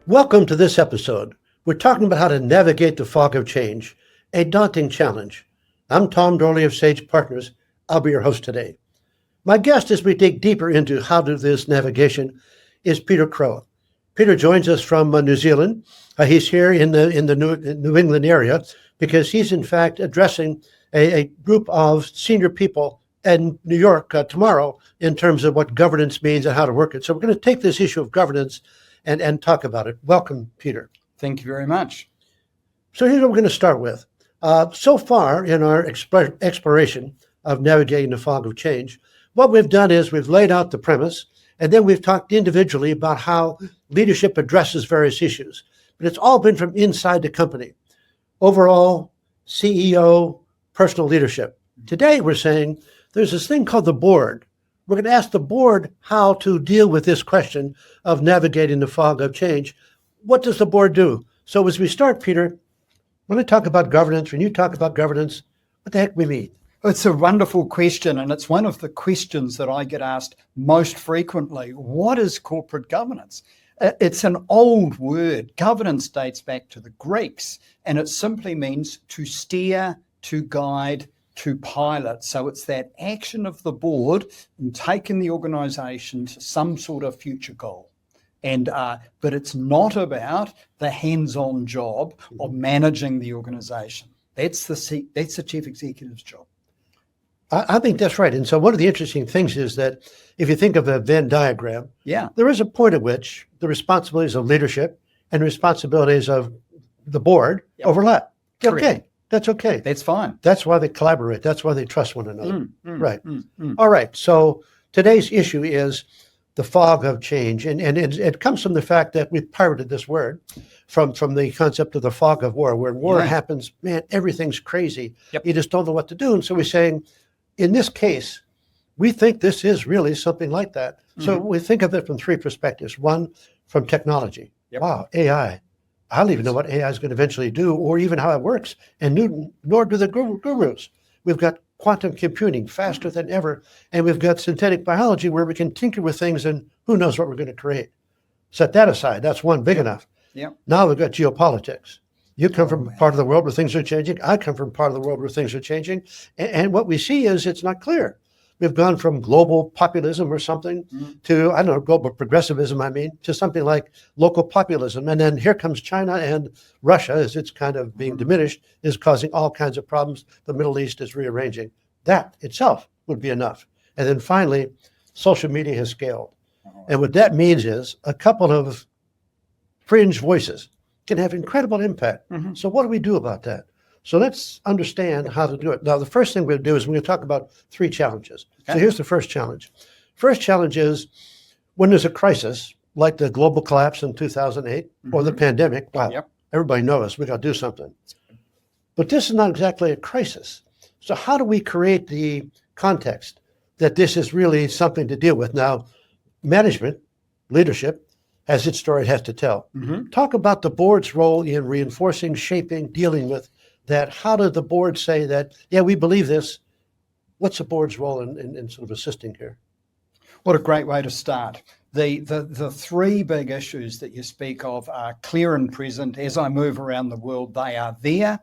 Welcome to this episode. We're talking about how to navigate the fog of change, a daunting challenge. I'm Tom Doorley of Sage Partners. I'll be your host today. My guest as we dig deeper into how to do this navigation is Peter Crowe. Peter joins us from New Zealand. He's here in the New England area because he's in fact addressing a group of senior people in New York tomorrow in terms of what governance means and how to work it. So we're going to take this issue of governance and talk about it. Welcome, Peter. Thank you very much. So here's what we're going to start with. So far in our exploration of navigating the fog of change, what we've done is we've laid out the premise, and then we've talked individually about how leadership addresses various issues. But it's all been from inside the company. Overall, CEO, personal leadership. Today we're saying there's this thing called the board. We're going to ask the board how to deal with this question of navigating the fog of change. What does the board do? So as we start, Peter, when I talk about governance, when you talk about governance, what the heck we mean? It's a wonderful question, and it's one of the questions that I get asked most frequently. What is corporate governance? It's an old word. Governance dates back to the Greeks, and it simply means to steer, to guide, to pilot. So it's that action of the board in taking the organisation to some sort of future goal. But it's not about the hands-on job of managing the organisation. That's the chief executive's job. I think that's right. And so one of the interesting things is that if you think of a Venn diagram, there is a point at which the responsibilities of leadership and responsibilities of the board overlap. Okay. That's okay. That's fine. That's why they collaborate. That's why they trust one another. Right. All right. So today's issue is the fog of change. And it comes from the fact that we've pirated this word from the concept of the fog of war. When war happens, man, everything's crazy. You just don't know what to do. And so we're saying, in this case, we think this is really something like that. So we think of it from three perspectives. One, from technology. Wow, AI. I don't even know what AI is going to eventually do or even how it works. And nor do the gurus. We've got quantum computing faster than ever. And we've got synthetic biology where we can tinker with things and who knows what we're going to create. Set that aside. That's one big enough. Now we've got geopolitics. You come from part of the world where things are changing. I come from part of the world where things are changing. And what we see is it's not clear. We've gone from global populism or something to, I don't know, global progressivism, to something like local populism. And then here comes China, and Russia, as it's kind of being diminished, is causing all kinds of problems. The Middle East is rearranging. That itself would be enough. And then finally, social media has scaled. And what that means is a couple of fringe voices can have incredible impact. So what do we do about that? So let's understand how to do it. Now, the first thing we're going to do is we're going to talk about three challenges. So here's the first challenge. First challenge is when there's a crisis, like the global collapse in 2008 or the pandemic, everybody knows we got to do something. But this is not exactly a crisis. So how do we create the context that this is really something to deal with? Now, management, leadership, has its story it has to tell. Talk about the board's role in reinforcing, shaping, dealing with that. How did the board say that, we believe this? What's the board's role in sort of assisting here? What a great way to start. The three big issues that you speak of are clear and present. As I move around the world, they are there.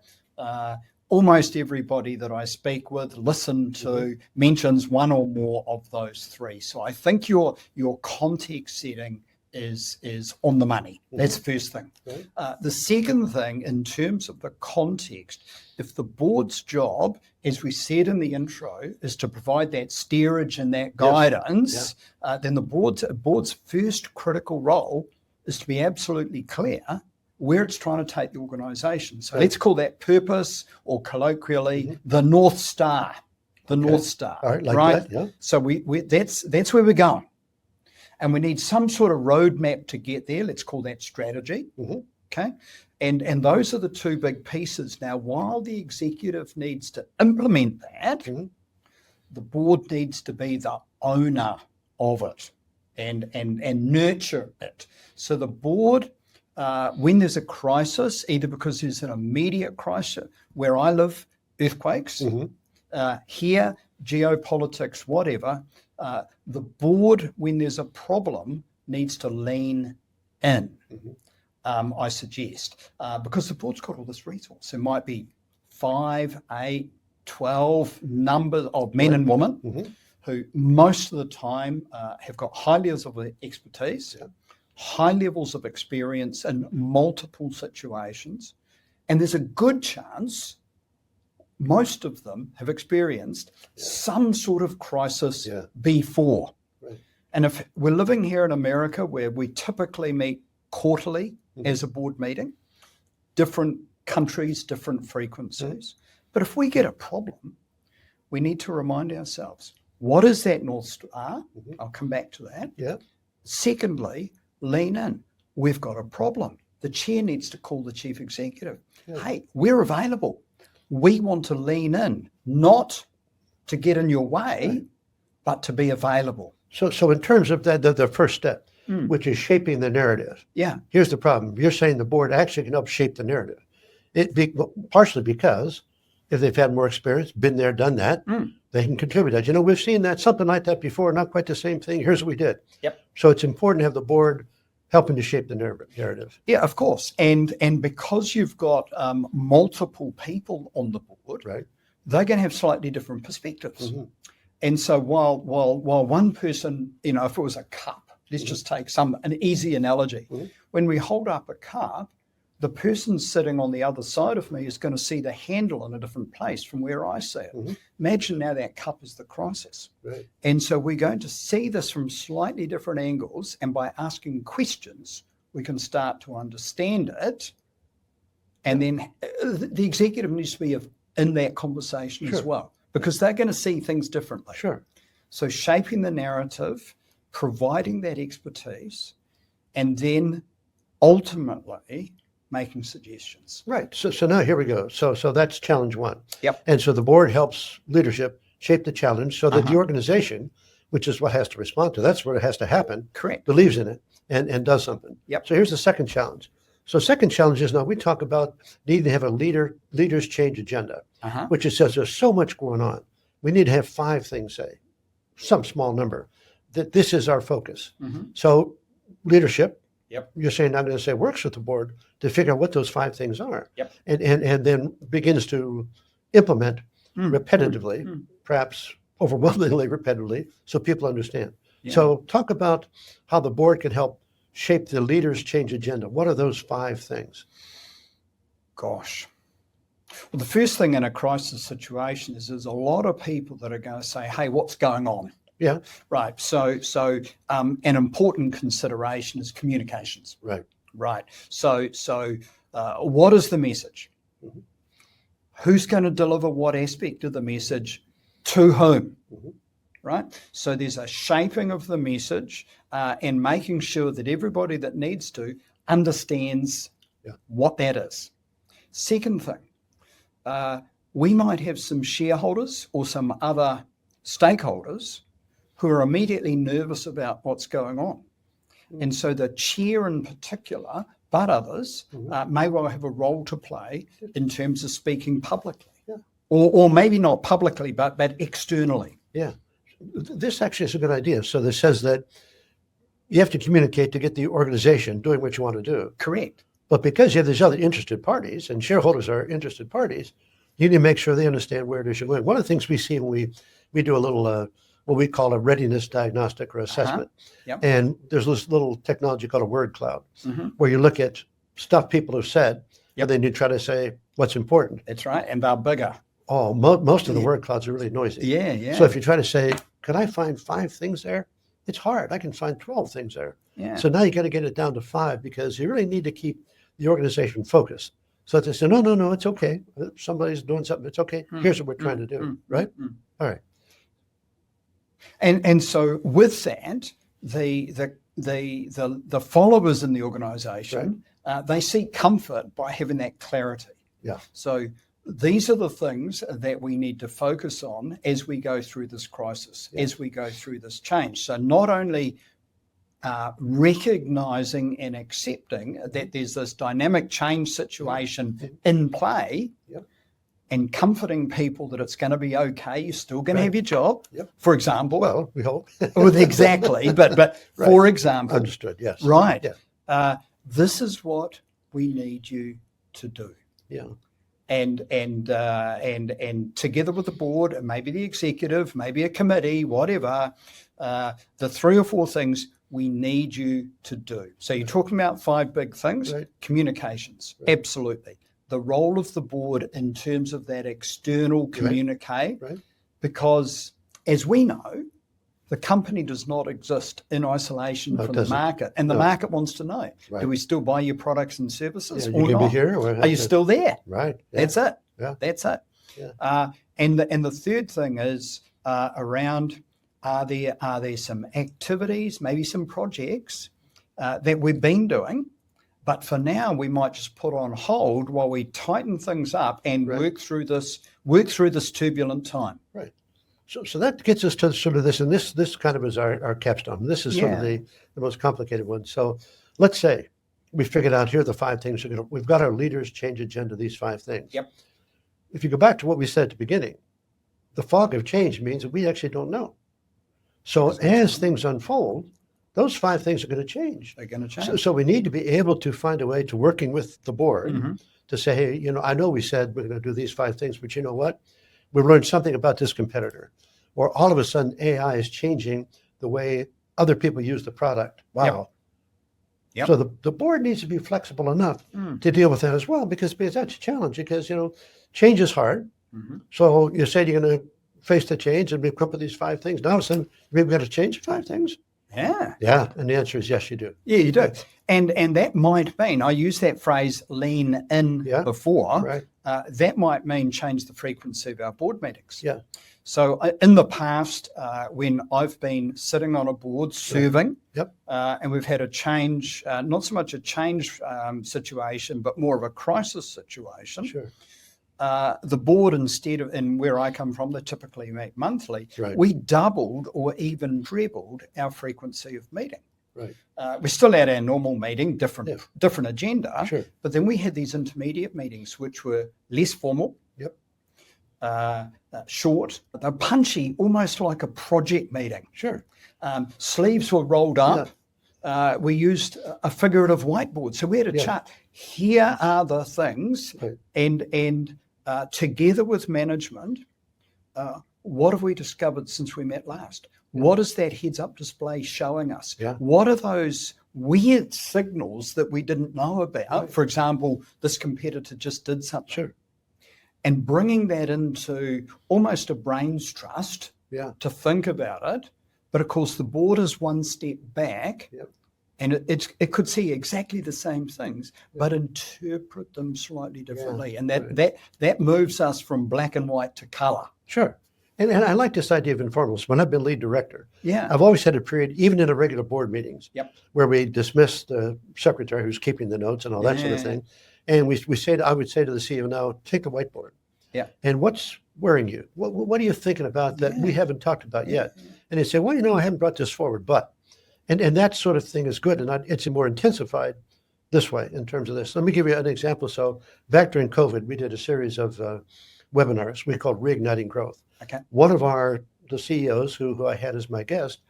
Almost everybody that I speak with, listen to, mentions one or more of those three. So I think your context setting is on the money. That's the first thing. The second thing, in terms of the context, if the board's job, as we said in the intro, is to provide that steerage and that guidance, then the board's first critical role is to be absolutely clear where it's trying to take the organisation. So let's call that purpose, or colloquially, the North Star. The North Star. All right, that, So that's where we're going. And we need some sort of roadmap to get there. Let's call that strategy. Okay. And those are the two big pieces. Now, while the executive needs to implement that, the board needs to be the owner of it and nurture it. So the board, when there's a crisis, either because there's an immediate crisis, where I live, earthquakes, here, geopolitics, whatever, the board, when there's a problem, needs to lean in. I suggest, because the board's got all this resource. There might be 5, 8, 12 number of men and women who most of the time have got high levels of expertise, high levels of experience in multiple situations. And there's a good chance most of them have experienced some sort of crisis before. Right. And if we're living here in America, where we typically meet quarterly as a board meeting, different countries, different frequencies. But if we get a problem, we need to remind ourselves, what is that North Star? I'll come back to that. Yeah. Secondly, lean in. We've got a problem. The chair needs to call the chief executive. Hey, we're available. We want to lean in, not to get in your way, but to be available. So in terms of the first step, which is shaping the narrative. Yeah. Here's the problem. You're saying the board actually can help shape the narrative. Partially because if they've had more experience, been there, done that, they can contribute that. You know, we've seen that, something like that before, not quite the same thing. Here's what we did. Yep. So it's important to have the board helping to shape the narrative. Yeah, of course. And because you've got multiple people on the board, right, they're going to have slightly different perspectives. And so while one person, you know, if it was a cup, let's just take an easy analogy. When we hold up a cup, the person sitting on the other side of me is going to see the handle in a different place from where I see it. Imagine now that cup is the crisis. Right. And so we're going to see this from slightly different angles. And by asking questions, we can start to understand it. And then the executive needs to be in that conversation as well, because they're going to see things differently. Sure. So shaping the narrative, providing that expertise, and then ultimately making suggestions. Right. So now here we go. So that's challenge one. Yep. And so the board helps leadership shape the challenge so that the organization, which is what has to respond to, that's where it has to happen. Correct. Believes in it and does something. Yep. So here's the second challenge. So second challenge is now we talk about needing to have a leaders change agenda, which it says there's so much going on. We need to have 5 things, say, some small number, that this is our focus. So leadership, you're saying I'm going to say works with the board to figure out what those 5 things are, and then begins to implement repetitively, perhaps overwhelmingly repetitively, so people understand. So talk about how the board can help shape the leaders change agenda. What are those 5 things? Gosh. Well, the first thing in a crisis situation is there's a lot of people that are going to say, hey, what's going on? Yeah. Right. So an important consideration is communications. Right. Right. So what is the message? Who's going to deliver what aspect of the message to whom? Right. So there's a shaping of the message and making sure that everybody that needs to understands what that is. Second thing, we might have some shareholders or some other stakeholders who are immediately nervous about what's going on. And so the chair in particular, but others, may well have a role to play in terms of speaking publicly. Or maybe not publicly, but externally. Yeah. This actually is a good idea. So this says that you have to communicate to get the organization doing what you want to do. Correct. But because you have these other interested parties, and shareholders are interested parties, you need to make sure they understand where it is you're going. One of the things we see when we do a little, what we call a readiness diagnostic or assessment, and there's this little technology called a word cloud, where you look at stuff people have said, and then you try to say what's important. That's right, and they're bigger. Oh, most of the word clouds are really noisy. Yeah. So if you try to say, could I find 5 things there? It's hard. I can find 12 things there. Yeah. So now you got to get it down to 5 because you really need to keep the organization focused. So they say, no, it's okay. Somebody's doing something. It's okay. Here's what we're trying to do. Right? All right. And so with that, the followers in the organization, they seek comfort by having that clarity. Yeah. So these are the things that we need to focus on as we go through this crisis, as we go through this change. So not only recognizing and accepting that there's this dynamic change situation in play, and comforting people that it's going to be okay. You're still going to have your job, for example. Well, we hope. Exactly. But for example. Understood, yes. Right. this is what we need you to do. Yeah. And together with the board, and maybe the executive, maybe a committee, whatever, the 3 or 4 things we need you to do. So you're talking about 5 big things. Right. Communications, Right. absolutely. The role of the board in terms of that external communique, Right. because as we know, the company does not exist in isolation No, it from the doesn't. market, and the No. market wants to know: Right. do we still buy your products and services, Yeah, or you can not? be here. Or Are you still there? Right. Yeah. That's it. Yeah. That's it. Yeah. And the third thing is around: are there some activities, maybe some projects that we've been doing, but for now we might just put on hold while we tighten things up and Right. work through this turbulent time. Right. So that gets us to sort of this, and this kind of is our capstone. This is sort of the most complicated one. So let's say we figured out here are the 5 things we've got our leaders change agenda, these 5 things. Yep. If you go back to what we said at the beginning, the fog of change means that we actually don't know. So as things unfold, those 5 things are going to change. They're going to change. So we need to be able to find a way to working with the board to say, hey, I know we said we're going to do these 5 things, but you know what? We learned something about this competitor, or all of a sudden AI is changing the way other people use the product. Wow. Yep. So the board needs to be flexible enough to deal with that as well, because that's a challenge, because, change is hard. So you said you're going to face the change, and we've come up with these 5 things. Now all of a sudden, we've got to change 5 things. Yeah. Yeah. And the answer is yes, you do. Yeah, you do. And that might mean, I used that phrase lean in before, Right. That might mean change the frequency of our board meetings. Yeah. So in the past, when I've been sitting on a board serving, Yep. And we've had a change, not so much a change situation, but more of a crisis situation. Sure. The board, instead of, and where I come from, they typically meet monthly, Right. we doubled or even trebled our frequency of meeting. Right. We're still at our normal meeting, different agenda, Sure. but then we had these intermediate meetings, which were less formal, Yep. short, they're punchy, almost like a project meeting. Sure. Sleeves were rolled up. We used a figurative whiteboard. So we had a chart. Here are the things, Right. and together with management, what have we discovered since we met last? What is that heads-up display showing us? Yeah. What are those weird signals that we didn't know about? Right. For example, this competitor just did something. Sure. And bringing that into almost a brain's trust to think about it. But of course, the board is one step back. Yep. And it could see exactly the same things, but interpret them slightly differently. And that moves us from black and white to color. Sure. And I like this idea of informals. When I've been lead director, Yeah. I've always had a period, even in a regular board meetings, Yep. where we dismiss the secretary who's keeping the notes and all that sort of thing. And I would say to the CEO, now take the whiteboard. Yeah. And what's worrying you? What are you thinking about that we haven't talked about yet? And they say, well, I haven't brought this forward, but, and that sort of thing is good. And it's more intensified this way in terms of this. Let me give you an example. So back during COVID, we did a series of webinars we called Reigniting Growth. Okay. One of the CEOs who I had as my guest,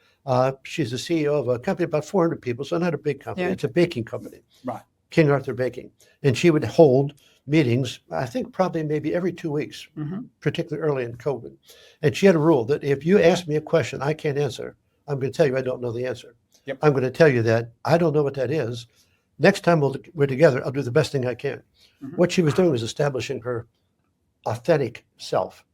she's the CEO of a company about 400 people, so not a big company. Yeah. It's a baking company. Right. King Arthur Baking. And she would hold meetings, I think probably maybe every 2 weeks, particularly early in COVID. And she had a rule that if you ask me a question I can't answer, I'm going to tell you I don't know the answer. Yep. I'm going to tell you that I don't know what that is. Next time we're together, I'll do the best thing I can. What she was doing was establishing her authentic self.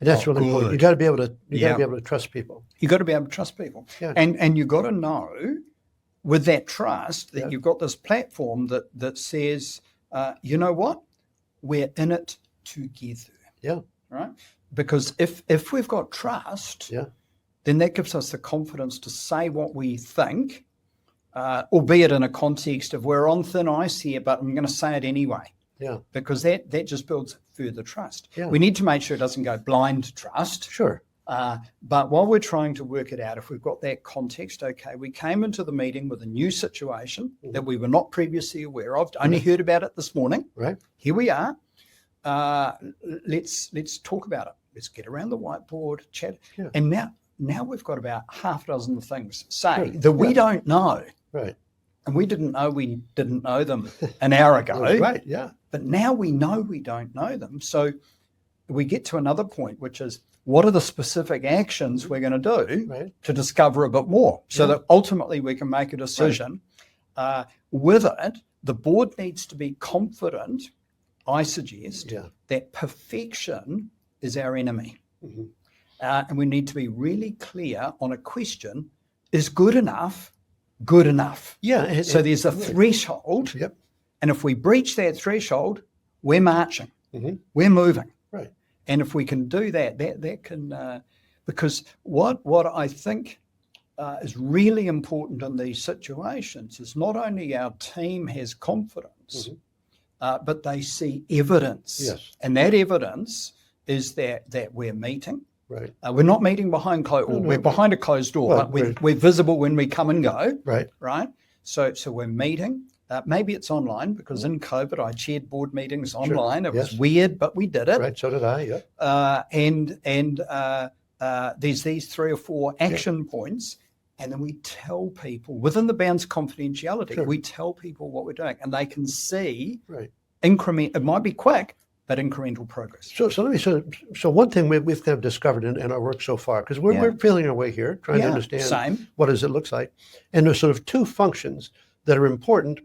And that's really important. You got to be able to trust people. You got to be able to trust people. Yeah. And you got to know with that trust that you've got this platform that says, you know what? We're in it together. Yeah. Right? Because if we've got trust, then that gives us the confidence to say what we think, albeit in a context of we're on thin ice here, but I'm going to say it anyway. Yeah. Because that just builds further trust. Yeah. We need to make sure it doesn't go blind trust. Sure. But while we're trying to work it out, if we've got that context, okay, we came into the meeting with a new situation that we were not previously aware of, only heard about it this morning. Right. Here we are. Let's talk about it. Let's get around the whiteboard, chat. Yeah. And now we've got about half a dozen things say Sure. that we don't know. Right. And we didn't know them an hour ago. That's right, yeah. But now we know we don't know them. So we get to another point, which is, what are the specific actions we're going to do to discover a bit more so that ultimately we can make a decision? With it, the board needs to be confident, I suggest, that perfection is our enemy. And we need to be really clear on a question: is good enough good enough? Yeah. So there's a threshold. Yep. And if we breach that threshold, we're marching. We're moving. Right. And if we can do that, that can, because what I think is really important in these situations is not only our team has confidence, but they see evidence. Yes. And that evidence is that we're meeting. Right. We're not meeting behind we're behind a closed door, but we're visible when we come and go. Right. Right. So we're meeting. Maybe it's online, because in COVID I chaired board meetings online. It was weird, but we did it. Right. So did I. Yeah. And there's these 3 or 4 action points, and then we tell people within the bounds of confidentiality. We tell people what we're doing, and they can see increment. It might be quick, but incremental progress. So let me so one thing we've kind of discovered in our work so far, because we're feeling our way here, trying to understand what does it looks like, and there's sort of 2 functions that are important,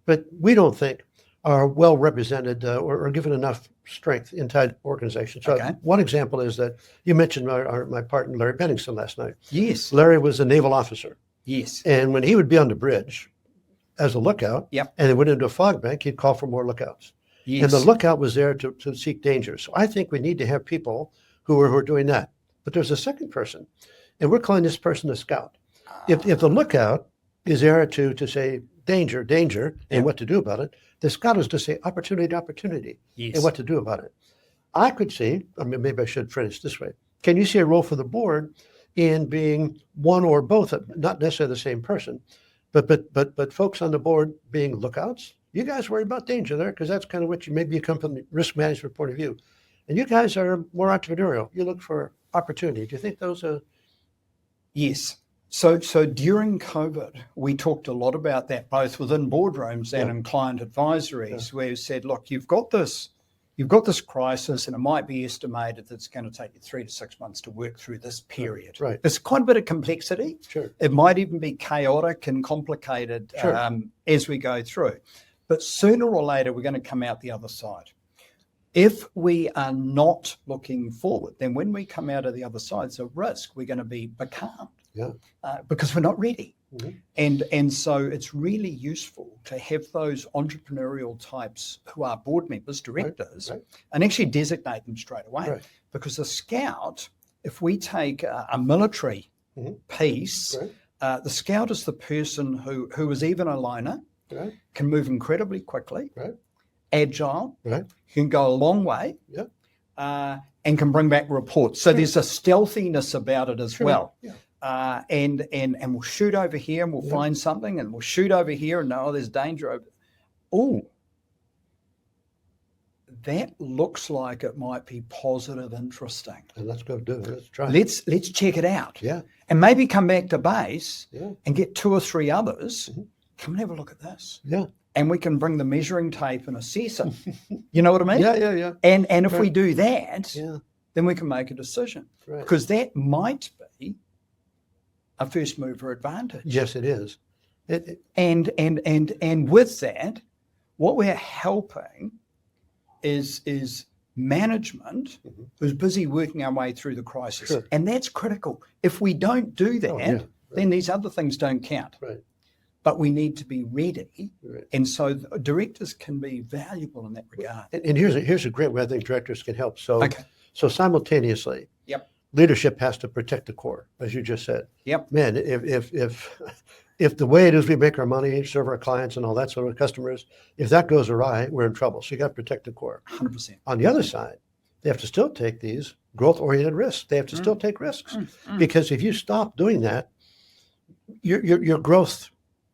but we don't think are well represented or given enough strength inside organizations. So one example is that you mentioned my partner Larry Benningston last night. Yes. Larry was a naval officer. Yes. And when he would be on the bridge as a lookout, and it went into a fog bank, he'd call for more lookouts. Yes. And the lookout was there to seek danger. So I think we need to have people who are doing that. But there's a second person, and we're calling this person a scout. If the lookout is there to say danger, danger, and what to do about it, the scout is to say opportunity, opportunity, and what to do about it. I could see, I mean, maybe I should phrase it this way. Can you see a role for the board in being one or both, not necessarily the same person, but folks on the board being lookouts? You guys worry about danger there, because that's kind of what you come from the risk management point of view. And you guys are more entrepreneurial. You look for opportunity. Do you think those are? Yes. So during COVID, we talked a lot about that, both within boardrooms and in client advisories, where we said, look, you've got this crisis, and it might be estimated that it's going to take you 3 to 6 months to work through this period. Right. There's quite a bit of complexity. Sure. It might even be chaotic and complicated as we go through. But sooner or later, we're going to come out the other side. If we are not looking forward, then when we come out of the other side, it's a risk we're going to be becalmed. Because we're not ready. And so it's really useful to have those entrepreneurial types who are board members, directors, and actually designate them straight away. Because a scout, if we take a military piece, the scout is the person who is even a loner, can move incredibly quickly, agile, can go a long way, and can bring back reports. So there's a stealthiness about it as well. And we'll shoot over here and we'll find something, and we'll shoot over here and know there's danger over. Oh, that looks like it might be positive, interesting. And let's go do it. Let's try. Let's check it out. And maybe come back to base and get 2 or 3 others. Come and have a look at this. And we can bring the measuring tape and assess it. You know what I mean? Yeah. And if we do that, then we can make a decision. Because that might be a first mover advantage. Yes, it is. And with that, what we're helping is management who's busy working our way through the crisis. And that's critical. If we don't do that, then these other things don't count. But we need to be ready. And so directors can be valuable in that regard. And here's a great way I think directors can help. So simultaneously, leadership has to protect the core, as you just said. Man, if the way it is we make our money, serve our clients and all that sort of customers, if that goes awry, we're in trouble. So you got to protect the core. 100%. On the other side, they have to still take these growth-oriented risks. They have to still take risks. Because if you stop doing that, your growth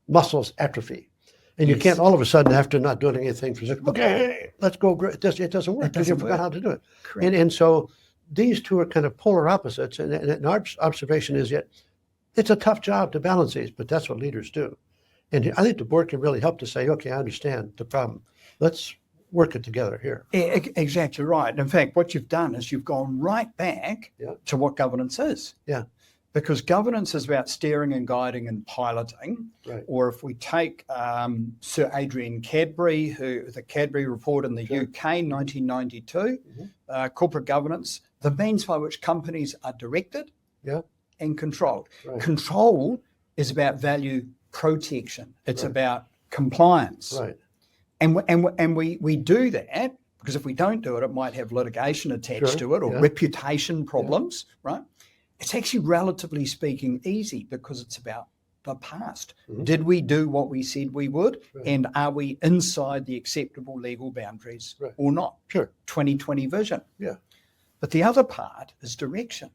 muscles atrophy. And you can't all of a sudden, after not doing anything for okay, let's go. It doesn't work because you forgot how to do it. And so these two are kind of polar opposites. And our observation is yet it's a tough job to balance these, but that's what leaders do. And I think the board can really help to say, okay, I understand the problem. Let's work it together here. Exactly right. In fact, what you've done is you've gone right back to what governance is. Yeah. Because governance is about steering and guiding and piloting. Right. Or if we take Sir Adrian Cadbury, the Cadbury Report in the UK, 1992, corporate governance, the means by which companies are directed and controlled. Right. Control is about value protection. It's about compliance. Right. And we do that because if we don't do it, it might have litigation attached to it or reputation problems, right? It's actually, relatively speaking, easy because it's about the past. Did we do what we said we would? And are we inside the acceptable legal boundaries or not? Sure. 2020 vision. Yeah. But the other part is direction,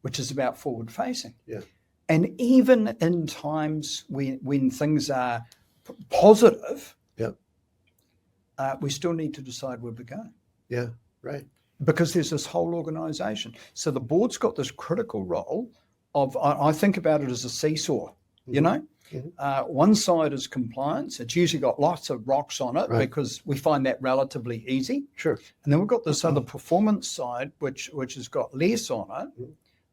which is about forward facing. Yeah. And even in times when things are positive, we still need to decide where we're going. Yeah, right. Because there's this whole organisation. So the board's got this critical role of, I think about it as a seesaw, you know? One side is compliance. It's usually got lots of rocks on it because we find that relatively easy. Sure. And then we've got this other performance side, which has got less on it.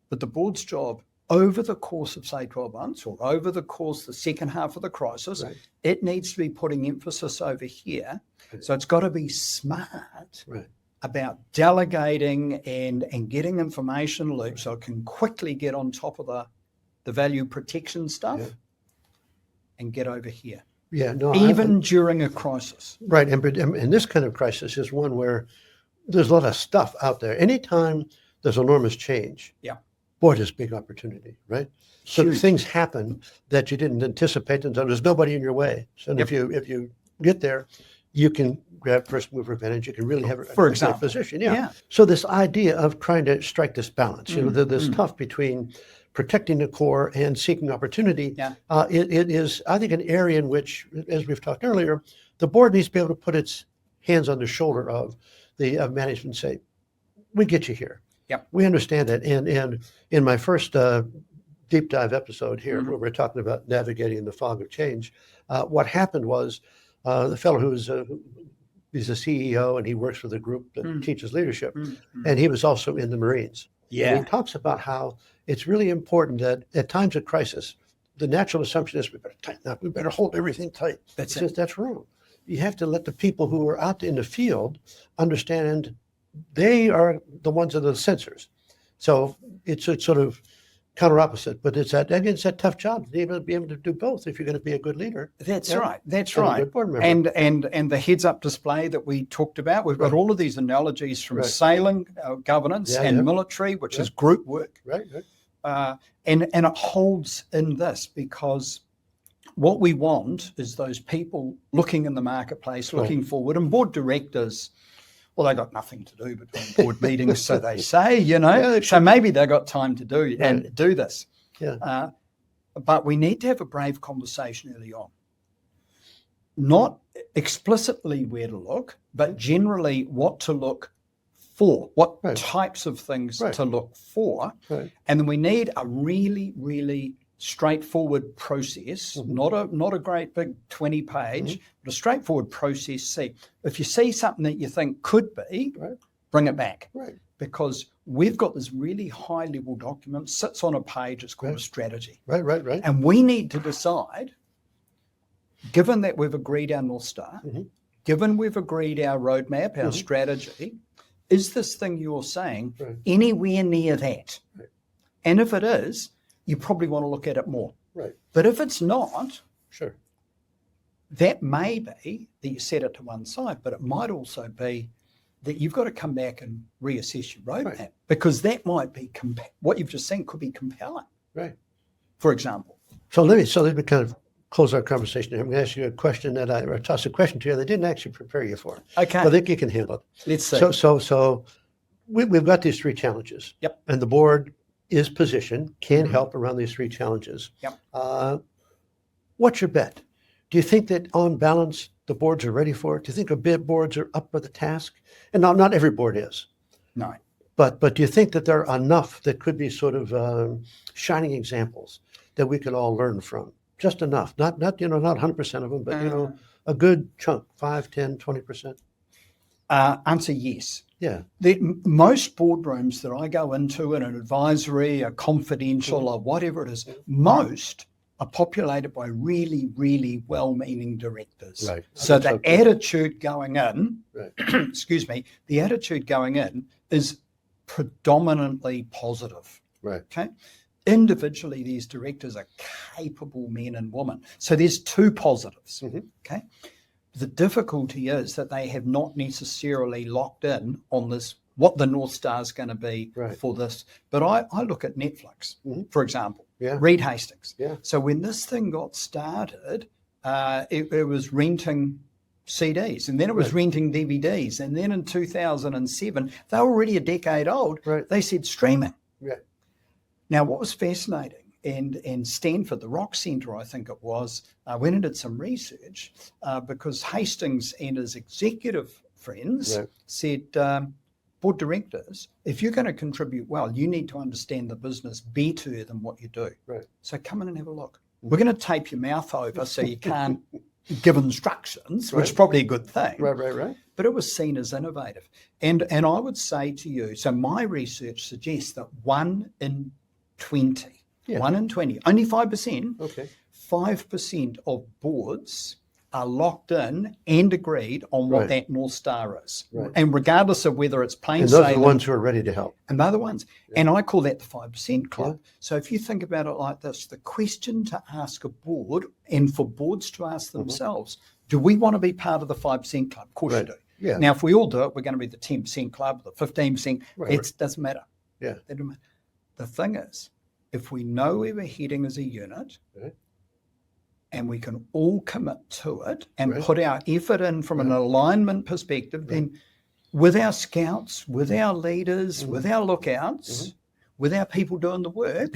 But the board's job over the course of, say, 12 months or over the course of the second half of the crisis, it needs to be putting emphasis over here. So it's got to be smart about delegating and getting information loops so it can quickly get on top of the value protection stuff and get over here. Yeah, no. Even during a crisis. Right, and this kind of crisis is one where there's a lot of stuff out there. Anytime there's enormous change, boy, there's big opportunity, right? So Huge. things happen that you didn't anticipate, and so there's nobody in your way. So if you get there, you can grab first mover advantage. You can really have a position. So this idea of trying to strike this balance, you know, this tough between protecting the core and seeking opportunity, it is, I think, an area in which, as we've talked earlier, the board needs to be able to put its hands on the shoulder of the management and say, we get you here. We understand that. And in my first deep dive episode here, where we're talking about navigating the fog of change, what happened was the fellow he's a CEO and he works for the group that teaches leadership, and he was also in the Marines. And he talks about how it's really important that at times of crisis, the natural assumption is we better tighten up, we better hold everything tight. That's wrong. You have to let the people who are out in the field understand they are the ones that are the sensors. So it's sort of counter opposite, but it's that tough job to be able to do both if you're going to be a good leader. That's right. A good board member. And the heads up display that we talked about, we've got all of these analogies from sailing, governance, and military, which is group work. And it holds in this because what we want is those people looking in the marketplace, looking forward, and board directors. Well, they got nothing to do between board meetings, so they say, you know. So maybe they got time to do this. But we need to have a brave conversation early on. Not explicitly where to look, but generally what to look for, what types of things to look for. And then we need a really, really straightforward process, not a great big 20-page, but a straightforward process. See, if you see something that you think could be, bring it back. Because we've got this really high-level document, sits on a page, it's called a strategy. And we need to decide, given that we've agreed our North Star, given we've agreed our roadmap, our strategy, is this thing you're saying anywhere near that? And if it is, you probably want to look at it more. But if it's not, that may be that you set it to one side, but it might also be that you've got to come back and reassess your roadmap because that might be, what you've just seen could be compelling, for example. So let me kind of close our conversation here. I'm going to ask you a question or toss a question to you that I didn't actually prepare you for. Okay. I think you can handle it. Let's see. So we've got these three challenges. And the board is positioned, can help around these three challenges. What's your bet? Do you think that on balance, the boards are ready for it? Do you think the boards are up for the task? And not every board is. No. But do you think that there are enough that could be sort of shining examples that we could all learn from just enough. Not 100% of them, but a good chunk, 5, 10, 20%. Answer yes. Yeah. Most boardrooms that I go into in an advisory, a confidential, or whatever it is, most are populated by really, really well-meaning directors. Right. So the attitude going in, right. excuse me, the attitude going in is predominantly positive. Right. Okay. Individually, these directors are capable men and women. So there's two positives. Okay. The difficulty is that they have not necessarily locked in on this, what the North Star is going to be for this. But I look at Netflix, for example, Reed Hastings. Yeah. So when this thing got started, it was renting CDs, and then it was renting DVDs. And then in 2007, they were already a decade old. Right. They said streaming. Yeah. Now, what was fascinating, and Stanford, the Rock Center, I think it was, went and did some research because Hastings and his executive friends said, board directors, if you're going to contribute well, you need to understand the business better than what you do. Right. So come in and have a look. We're going to tape your mouth over so you can't give instructions, which is probably a good thing. Right. But it was seen as innovative. And I would say to you, so my research suggests that 1 in 20, only 5%, 5% of boards are locked in and agreed on what that North Star is. Right. And regardless of whether it's plain and those sailing. are the ones who are ready to help. And they're the ones. And I call that the 5% club. So if you think about it like this, the question to ask a board, and for boards to ask themselves, do we want to be part of the 5% club? Of course you do. Yeah. Now, if we all do it, we're going to be the 10% club, the 15%. It doesn't matter. Yeah. The thing is, if we know where we're heading as a unit, and we can all commit to it and put our effort in from an alignment perspective, then with our scouts, with our leaders, with our lookouts, with our people doing the work,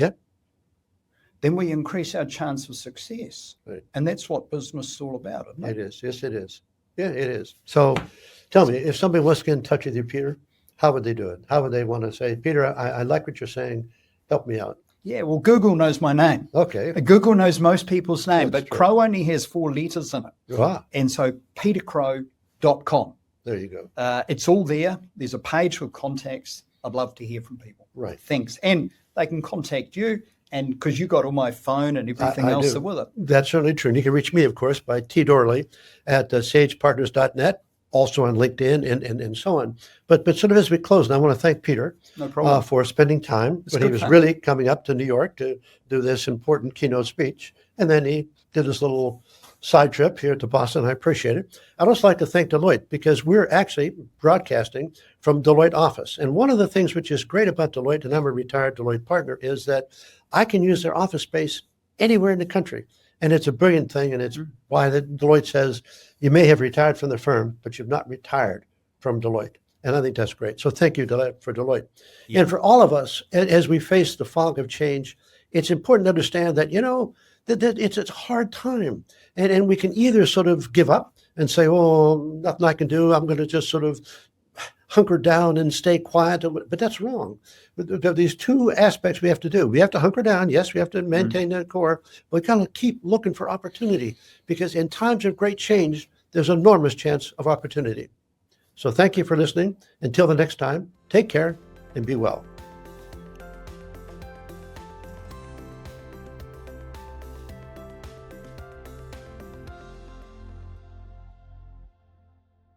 then we increase our chance of success. Right. And that's what business is all about, isn't it? It is. Yes, it is. Yeah, it is. So tell me, if somebody wants to get in touch with you, Peter, how would they do it? How would they want to say, Peter, I like what you're saying. Help me out. Yeah, well, Google knows my name. Okay. Google knows most people's name, That's but true. Crow only has 4 letters in it. Ah. And so petercrow.com. There you go. It's all there. There's a page with contacts. I'd love to hear from people. Right. Thanks. And they can contact you, and because you got all my phone and everything else with it. That's certainly true. And you can reach me, of course, by Doorley at sagepartners.net. Also on LinkedIn and so on. But sort of as we close, and I want to thank Peter for spending time. But he was really coming up to New York to do this important keynote speech. And then he did this little side trip here to Boston. I appreciate it. I'd also like to thank Deloitte because we're actually broadcasting from Deloitte office. And one of the things which is great about Deloitte, and I'm a retired Deloitte partner, is that I can use their office space anywhere in the country. And it's a brilliant thing, and it's why Deloitte says you may have retired from the firm, but you've not retired from Deloitte. And I think that's great. So thank you for Deloitte. Yeah. And for all of us, as we face the fog of change, it's important to understand that, that it's a hard time. And we can either sort of give up and say, oh, nothing I can do. I'm going to just sort of hunker down and stay quiet. But that's wrong. There are these two aspects we have to do. We have to hunker down. Yes, we have to maintain that core. But we got to keep looking for opportunity because in times of great change, there's an enormous chance of opportunity. So thank you for listening. Until the next time, take care and be well.